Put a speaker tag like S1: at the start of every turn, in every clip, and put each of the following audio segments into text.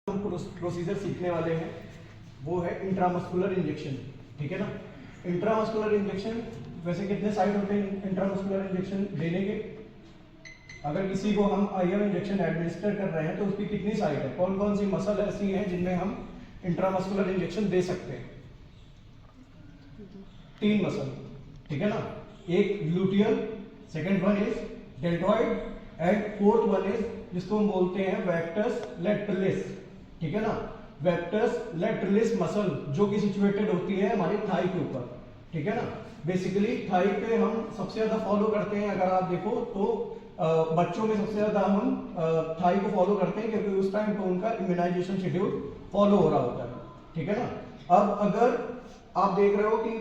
S1: Procedure सीखने वाले हैं वो है इंट्रामस्कुलर इंजेक्शन। ठीक है ना। इंट्रामस्कुलर इंजेक्शन वैसे कितने साइड होते हैं इंट्रामस्कुलर इंजेक्शन देने के? अगर किसी को हम आईएम इंजेक्शन एडमिनिस्टर कर रहे हैं तो उसकी कितनी साइड है, कौन कौन सी मसल ऐसी हैं जिनमें हम इंट्रामस्कुलर इंजेक्शन दे सकते हैं? 3 मसल। ठीक है ना। एक gluteal, second one is deltoid and fourth one is जिसको हम बोलते हैं वेक्टस लैटरलिस। ठीक है ना। वेक्टस लैटरलिस मसल जो कि सिचुएटेड होती है हमारी थाई के ऊपर। ठीक है ना। बेसिकली थाई पे हम सबसे ज्यादा फॉलो करते हैं, अगर आप देखो तो बच्चों में सबसे ज्यादा हम थाई को फॉलो करते हैं क्योंकि उस टाइम पे उनका इम्यूनाइजेशन शेड्यूल फॉलो हो रहा होता है। ठीक है ना। अब अगर आप देख रहे हो कि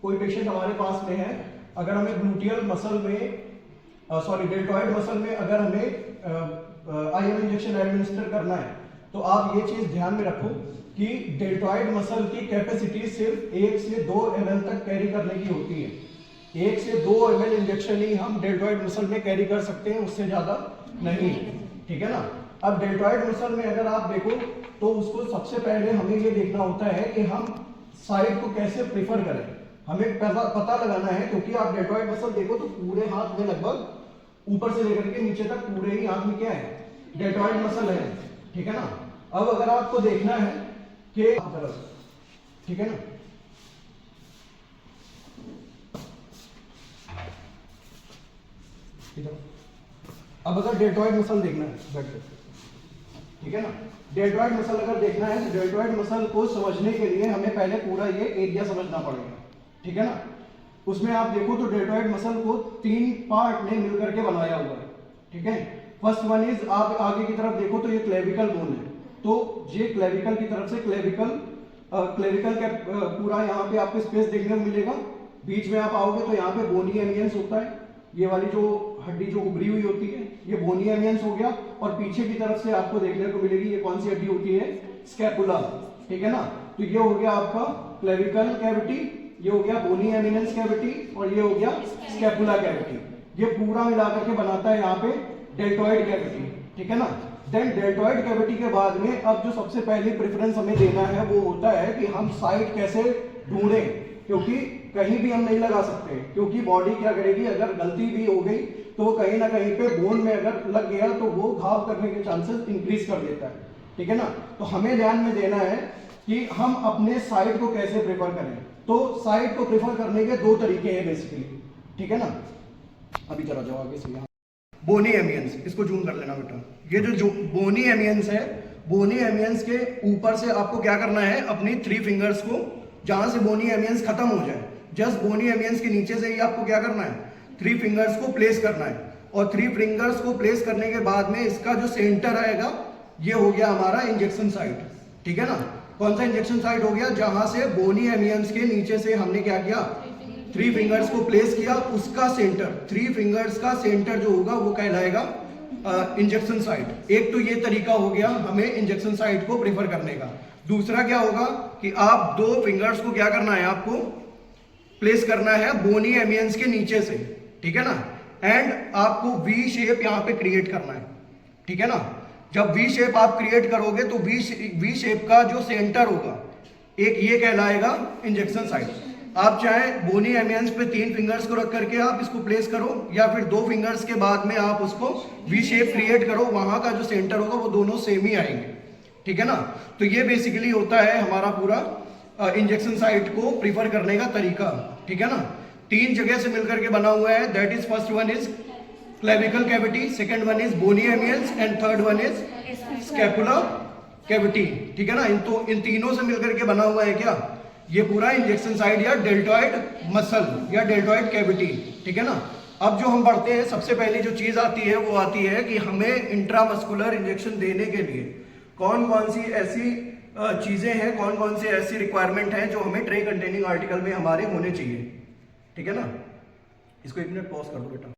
S1: कोई पेशेंट हमारे पास में है, अगर हमें ग्लूटियल मसल में डेल्टॉइड मसल में अगर हमें आईएम इंजेक्शन एडमिनिस्टर करना है तो आप ये चीज ध्यान में रखो कि डेल्टॉइड मसल की कैपेसिटी सिर्फ 1 से 2 ml तक कैरी करने की होती है। 1 से 2 ml इंजेक्शन ही हम डेल्टॉइड मसल में कैरी कर सकते हैं, उससे ज्यादा नहीं। ठीक है ना। अब डेल्टॉइड मसल में अगर आप देखो तो उसको सबसे पहले हमें ये देखना होता है कि हम साइड को कैसे प्रेफर करें, हमें पता लगाना है। क्योंकि आप डेल्टॉइड मसल देखो तो पूरे हाथ में लगभग ऊपर से लेकर के नीचे तक पूरे ही हाथ में क्या है, डेल्टॉइड मसल है। ठीक है ना। अब अगर आपको देखना है कि ठीक है ना, अब अगर डेल्टॉइड मसल देखना है, ठीक है ना, डेल्टॉइड मसल अगर देखना है तो डेल्टॉइड मसल को समझने के लिए हमें पहले पूरा ये एरिया समझना पड़ेगा। ठीक है ना। उसमें आप देखो तो डेल्टॉइड मसल को 3 पार्ट में मिलकर के बनाया हुआ है। ठीक है। फर्स्ट वन इज आप आगे की तरफ देखो तो ये क्लेविकल बोन है, तो ये क्लेविकल की तरफ से क्लेविकल का पूरा यहाँ पे आपको स्पेस देखने को मिलेगा। बीच में आप आओगे तो यहाँ पे बोनी एमियंस होता है, ये वाली जो हड्डी जो उभरी हुई होती है ये बोनी एमियंस हो गया। और पीछे की तरफ से आपको देखने को मिलेगी ये कौन सी हड्डी होती है, स्कैपुला। ठीक है ना। तो ये हो गया आपका क्लेविकल कैविटी, ये हो गया बोनी एमिनेंस कैविटी और ये हो गया स्कैपुला कैविटी। ये पूरा मिलाकर के बनाता है यहाँ पे डेल्टॉइड कैविटी। ठीक है ना। देन डेल्टॉइड कैविटी के बाद में अब जो सबसे पहले प्रेफरेंस हमें देना है वो होता है कि हम साइट कैसे ढूंढें, क्योंकि कहीं भी हम नहीं लगा सकते, क्योंकि बॉडी क्या करेगी, अगर गलती भी हो गई तो कहीं ना कहीं पे बोन में अगर लग गया तो वो घाव करने के चांसेस इंक्रीज कर देता है। ठीक है ना। तो हमें ध्यान में देना है कि हम अपने साइट को कैसे प्रेफर करें। तो साइट को प्रेफर करने के 2 तरीके हैं बेसिकली। ठीक है ना। अभी जरा जाओ आगे से, यहाँ बोनी एमियंस, इसको जूम कर लेना बेटा। ये जो बोनी एमियंस है, बोनी एमियंस के ऊपर से आपको क्या करना है, अपनी 3 फिंगर्स को जहां से बोनी एमियंस खत्म हो जाए, जस्ट बोनी एमियंस के नीचे से ही आपको क्या करना है, 3 फिंगर्स को प्लेस करना है। और 3 फिंगर्स को प्लेस करने के बाद में इसका जो सेंटर आएगा ये हो गया हमारा इंजेक्शन साइट। ठीक है ना। कौन सा इंजेक्शन साइट हो गया, जहां से बोनी एमियंस के नीचे से हमने क्या किया, 3 फिंगर्स को प्लेस किया, उसका सेंटर, 3 फिंगर्स का सेंटर जो होगा वो कहलाएगा इंजेक्शन साइट। एक तो ये तरीका हो गया हमें इंजेक्शन साइट को प्रेफर करने का। दूसरा क्या होगा कि आप 2 फिंगर्स को क्या करना है, आपको प्लेस करना है बोनी एमियंस के नीचे से। ठीक है ना। एंड आपको वी शेप यहां पे क्रिएट करना है। ठीक है ना। जब वी शेप आप क्रिएट करोगे तो वी शेप का जो सेंटर होगा एक ये कहलाएगा इंजेक्शन साइट। आप चाहे बोनी एमियंस पे 3 फिंगर्स को रख करके आप इसको प्लेस करो, या फिर 2 फिंगर्स के बाद में आप उसको वी शेप क्रिएट करो, वहां का जो सेंटर होगा वो दोनों सेम ही आएंगे। ठीक है ना। तो ये बेसिकली होता है हमारा पूरा इंजेक्शन साइट को प्रीफर करने का तरीका। ठीक है ना। 3 जगह से मिलकर के बना हुआ है, that is first one is clavicle cavity, second one is bony eminence and third one is scapula cavity. ठीक है ना। इन तीनों से मिलकर के बना हुआ है क्या, ये पूरा इंजेक्शन साइट या डेल्टॉइड मसल या डेल्टॉइड कैविटी। ठीक है ना। अब जो हम बढ़ते हैं, सबसे पहली जो चीज आती है वो आती है कि हमें इंट्रामस्कुलर इंजेक्शन देने के लिए कौन कौन सी ऐसी चीजें हैं, कौन कौन सी ऐसी रिक्वायरमेंट है जो हमें ट्रे कंटेनिंग आर्टिकल में हमारे होने चाहिए। ठीक है ना। इसको 1 मिनट पॉज कर दो बेटा।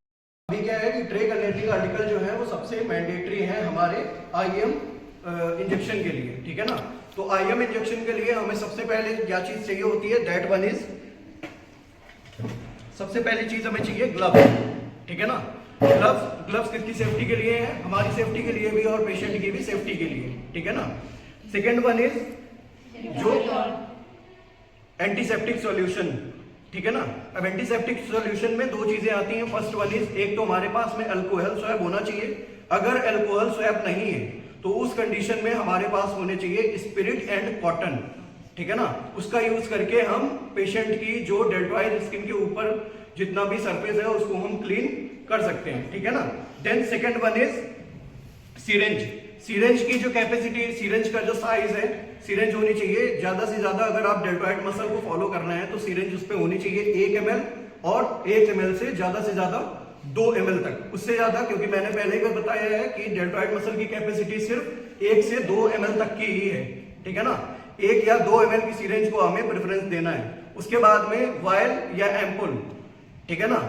S1: अभी क्या है कि ट्रे कंटेनिंग आर्टिकल जो है वो सबसे मैंडेटरी है हमारे आईएम इंजेक्शन के लिए। ठीक है ना। तो आईएम इंजेक्शन के लिए हमें सबसे पहले क्या चीज चाहिए होती है, दैट वन इज, सबसे पहली चीज हमें चाहिए ग्लव्स। ठीक है ना। ग्लव्स किसकी सेफ्टी के लिए है, हमारी सेफ्टी के लिए भी और पेशेंट की भी सेफ्टी के लिए। ठीक है ना। सेकेंड वन इज जो एंटीसेप्टिक सॉल्यूशन, ठीक है ना। अब एंटीसेप्टिक सॉल्यूशन में दो चीजें आती हैं। फर्स्ट वन इज, एक तो हमारे पास में अल्कोहल स्वैब होना चाहिए। अगर अल्कोहल स्वैब नहीं है तो उस कंडीशन में हमारे पास होने चाहिए स्पिरिट एंड कॉटन, ठीक है ना। उसका यूज करके हम पेशेंट की जो डेल्टॉइड स्किन के ऊपर जितना भी सरफेस है उसको हम क्लीन कर सकते हैं, ठीक है ना। Then second one is syringe. Syringe की जो कैपेसिटी, सिरेंज का जो साइज है, सिरेंज होनी चाहिए ज्यादा से ज्यादा, अगर आप डेल्टॉइड मसल को फॉलो करना है तो सिरेंज उस पर होनी चाहिए 1 ml और 1 ml से ज्यादा 2 ml तक, उससे ज्यादा, क्योंकि मैंने पहले ही बताया है कि डेल्टॉइड मसल की कैपेसिटी सिर्फ 1 से 2 ml तक की ही है, ठीक है ना। 1 या 2 ml की सिरेंज को हमें प्रेफरेंस देना है। उसके बाद में वायल या एम्पुल, ठीक है ना।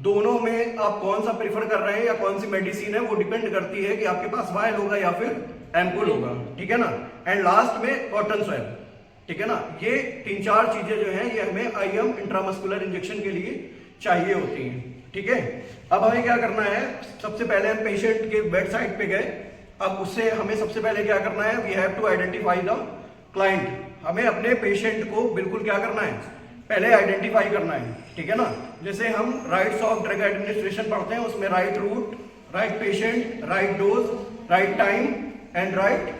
S1: दोनों में आप कौन सा प्रेफर कर रहे हैं या कौन सी मेडिसिन है वो डिपेंड करती है कि आपके पास वायल होगा या फिर एम्पुल होगा, ठीक है ना। एंड लास्ट में कॉटन स्वैब, ठीक है ना। ये 3-4 चीजें जो हैं ये हमें आईएम इंट्रामस्कुलर इंजेक्शन के लिए चाहिए होती हैं, ठीक है। अब हमें क्या करना है, सबसे पहले हम पेशेंट के बेड साइड पे गए। अब उससे हमें सबसे पहले क्या करना है, we have to identify the client. हमें अपने पेशेंट को बिल्कुल क्या करना है, पहले आइडेंटिफाई करना है, ठीक है ना। जैसे हम राइट्स ऑफ ड्रग एडमिनिस्ट्रेशन पढ़ते हैं, उसमें right route, right patient, right dose, right time and right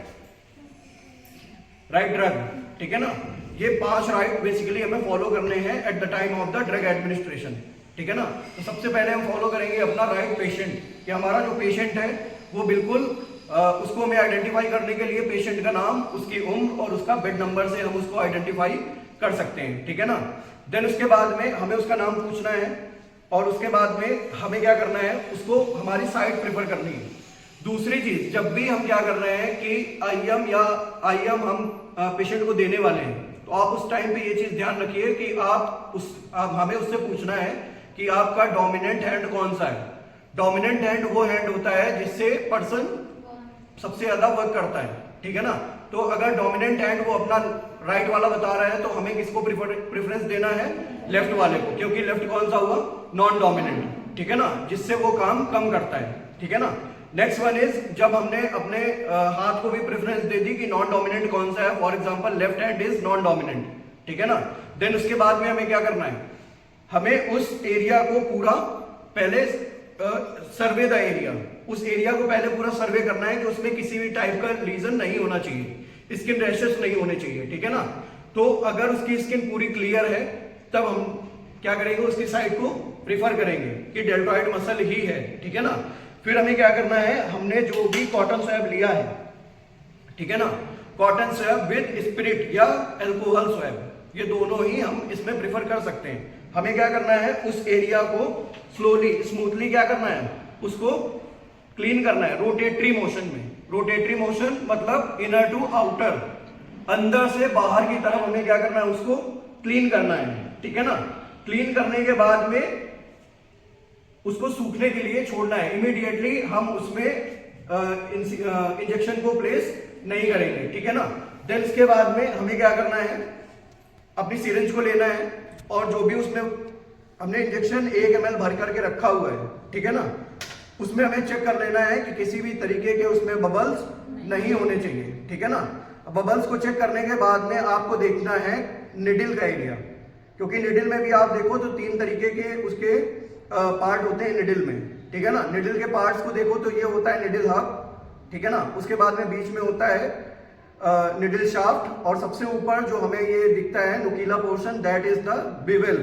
S1: drug, ठीक है ना। ये 5 राइट बेसिकली हमें फॉलो करने हैं at the time of the drug administration, ठीक है ना। तो सबसे पहले हम फॉलो करेंगे अपना राइट पेशेंट, कि हमारा जो पेशेंट है वो बिल्कुल उसको हमें आइडेंटिफाई करने के लिए पेशेंट का नाम, उसकी उम्र और उसका बेड नंबर से हम उसको आइडेंटिफाई कर सकते हैं, ठीक है ना। देन उसके बाद में हमें उसका नाम पूछना है और उसके बाद में हमें क्या करना है, उसको हमारी साइट प्रेफर करनी है। दूसरी चीज, जब भी हम क्या कर रहे हैं कि आईएम हम पेशेंट को देने वाले हैं, तो आप उस टाइम पे ये चीज ध्यान रखिए कि आप हमें उससे पूछना है कि आपका डोमिनेंट हैंड कौन सा है। डोमिनेंट हैंड वो हैंड होता है जिससे पर्सन सबसे ज्यादा वर्क करता है, ठीक है ना। तो अगर डोमिनेंट हैंड वो अपना राइट वाला बता रहा है तो हमें किसको प्रेफरेंस देना है, लेफ्ट वाले को, क्योंकि लेफ्ट कौन सा हुआ, नॉन डोमिनेंट, ठीक है ना, जिससे वो काम कम करता है, ठीक है ना। नेक्स्ट वन इज, जब हमने अपने हाथ को भी प्रेफरेंस दे दी कि नॉन डोमिनेंट कौन सा है, for example left hand is non dominant, ठीक है ना। देन उसके बाद में हमें क्या करना है, हमें उस एरिया को पूरा पहले सर्वे द एरिया, उस एरिया को पहले पूरा सर्वे करना है कि उसमें किसी भी टाइप का लीजन नहीं होना चाहिए, स्किन रैशेस नहीं होने चाहिए, ठीक है ना। तो अगर उसकी स्किन पूरी क्लियर है तब हम क्या करेंगे, उसकी साइड को प्रीफर करेंगे कि डेल्टॉइड मसल ही है, ठीक है ना। फिर हमें क्या करना है, हमने जो भी कॉटन स्वैब लिया है, ठीक है ना, कॉटन स्वैब विद स्पिरिट या अल्कोहल स्वैब, ये दोनों ही हम इसमें प्रीफर कर सकते हैं। हमें क्या करना है, उस एरिया को स्लोली स्मूथली क्या करना है, उसको क्लीन करना है रोटेटरी मोशन में। रोटेटरी मोशन मतलब इनर टू आउटर, अंदर से बाहर की तरफ हमें क्या करना है, उसको क्लीन करना है, ठीक है ना। क्लीन करने के बाद में उसको सूखने के लिए छोड़ना है, इमीडिएटली हम उसमें इंजेक्शन को प्लेस नहीं करेंगे, ठीक है ना। देन इसके बाद में हमें क्या करना है, अपनी सिरिंज को लेना है और जो भी उसमें हमने इंजेक्शन 1 ml भर करके रखा हुआ है, ठीक है ना, उसमें हमें चेक कर लेना है कि किसी भी तरीके के उसमें बबल्स नहीं होने चाहिए, ठीक है ना। बबल्स को चेक करने के बाद में आपको देखना है निडल का एरिया, क्योंकि निडल में भी आप देखो तो 3 तरीके के उसके पार्ट होते हैं निडल में, ठीक है ना। निडल के पार्ट्स को देखो तो ये होता है निडल हब, ठीक है ना। उसके बाद में बीच में होता है निडल शाफ्ट और सबसे ऊपर जो हमें ये दिखता है नुकीला portion, that is the bevel,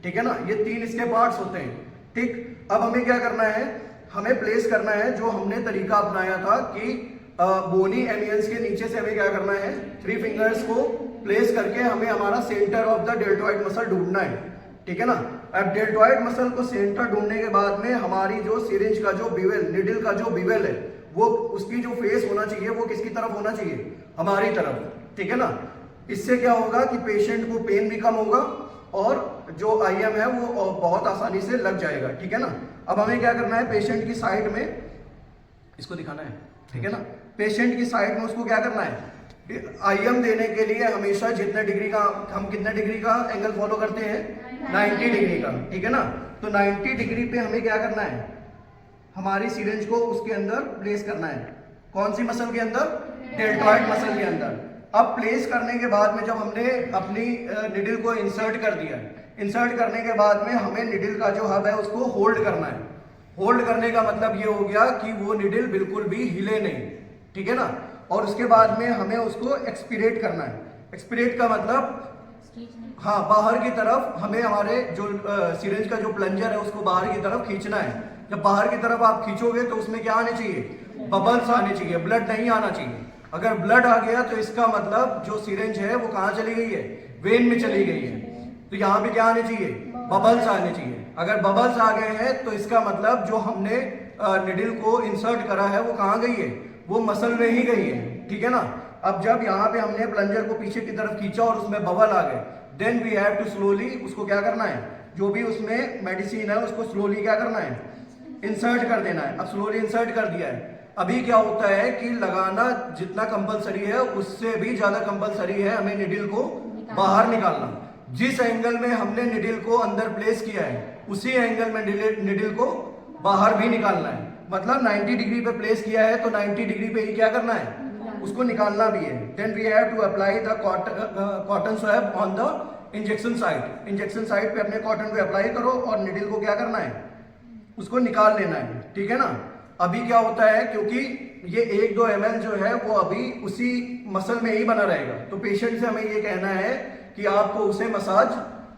S1: ठीक है ना। ये 3 इसके पार्ट्स होते हैं, ठीक। अब हमें क्या करना है, हमें प्लेस करना है जो हमने तरीका अपनाया था कि बोनी एमियंस के नीचे से हमें क्या करना है, 3 फिंगर्स को प्लेस करके हमें हमारा centre of the deltoid muscle ढूंढना है, ठीक है ना। अब डेल्टॉइड मसल को सेंटर ढूंढने के बाद में हमारी जो सिरिंज का जो बिवेल, निडल का जो बिवेल है, वो उसकी जो फेस होना चाहिए वो किसकी तरफ होना चाहिए, हमारी तरफ, ठीक है ना। इससे क्या होगा कि पेशेंट को पेन भी कम होगा और जो आईएम है वो बहुत आसानी से लग जाएगा, ठीक है ना। अब हमें क्या करना है, पेशेंट की साइड में इसको दिखाना है, ठीक है ना। पेशेंट की साइड में उसको क्या करना है, आईएम देने के लिए हमेशा जितने डिग्री का, हम कितने डिग्री का एंगल फॉलो करते हैं, 90 डिग्री का, ठीक है ना। तो 90 डिग्री पे हमें क्या करना है, हमारी सिरिंज को उसके अंदर प्लेस करना है। कौन सी मसल के अंदर, डेल्टॉइड मसल के अंदर। अब प्लेस करने के बाद में जब हमने अपनी निडल को इंसर्ट कर दिया, इंसर्ट करने के बाद में हमें निडल का जो हब है उसको होल्ड करना है। होल्ड करने का मतलब ये हो गया कि वो निडल बिल्कुल भी हिले नहीं, ठीक है ना। और उसके बाद में हमें उसको एक्सपीरेट करना है। एक्सपीरेट का मतलब हाँ, बाहर की तरफ हमें हमारे जो सिरिंज का जो प्लंजर है उसको बाहर की तरफ खींचना है। जब बाहर की तरफ आप खींचोगे तो उसमें क्या आने चाहिए, बबल्स आने चाहिए, ब्लड नहीं आना चाहिए। अगर ब्लड आ गया तो इसका मतलब जो सिरिंज है वो कहाँ चली गई है, वेन में चली गई है। तो यहाँ पे क्या आने चाहिए, बबल्स आने चाहिए। अगर बबल्स आ गए हैं तो इसका मतलब जो हमने निडल को इंसर्ट करा है वो कहाँ गई है, वो मसल में ही गई है, ठीक है ना। अब जब यहाँ पे हमने प्लंजर को पीछे की तरफ खींचा और उसमें बबल आ गए, then we have to slowly उसको क्या करना है, जो भी उसमें मेडिसिन है उसको स्लोली क्या करना है, इंसर्ट कर देना है। अब स्लोली इंसर्ट कर दिया है। अभी क्या होता है कि लगाना जितना कंपलसरी है उससे भी ज्यादा कंपलसरी है हमें निडल को बाहर निकालना। जिस एंगल में हमने निडल को अंदर प्लेस किया है उसी एंगल में निडल को बाहर भी निकालना है। मतलब 90 डिग्री पे प्लेस किया है तो 90 डिग्री पे ही क्या करना है, उसको निकालना भी है। Then we have to apply the cotton swab on the injection site. Injection site पे अपने कॉटन को अप्लाई करो और निडल को क्या करना है, उसको निकाल लेना है, ठीक है ना। अभी क्या होता है, क्योंकि ये 1-2 ml जो है वो अभी उसी मसल में ही बना रहेगा, तो पेशेंट से हमें ये कहना है कि आपको उसे मसाज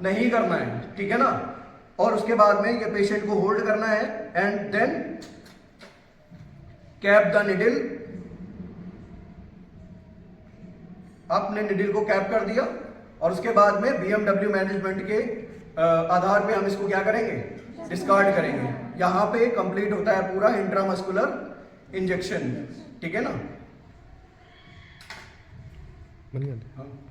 S1: नहीं करना है, ठीक है ना। और उसके बाद में ये पेशेंट को होल्ड करना है and then cap the needle. आपने निडल को कैप कर दिया और उसके बाद में BMW मैनेजमेंट के आधार पे हम इसको क्या करेंगे, डिस्कार्ड करेंगे। यहां पे कंप्लीट होता है पूरा इंट्रामस्कुलर इंजेक्शन, ठीक है ना।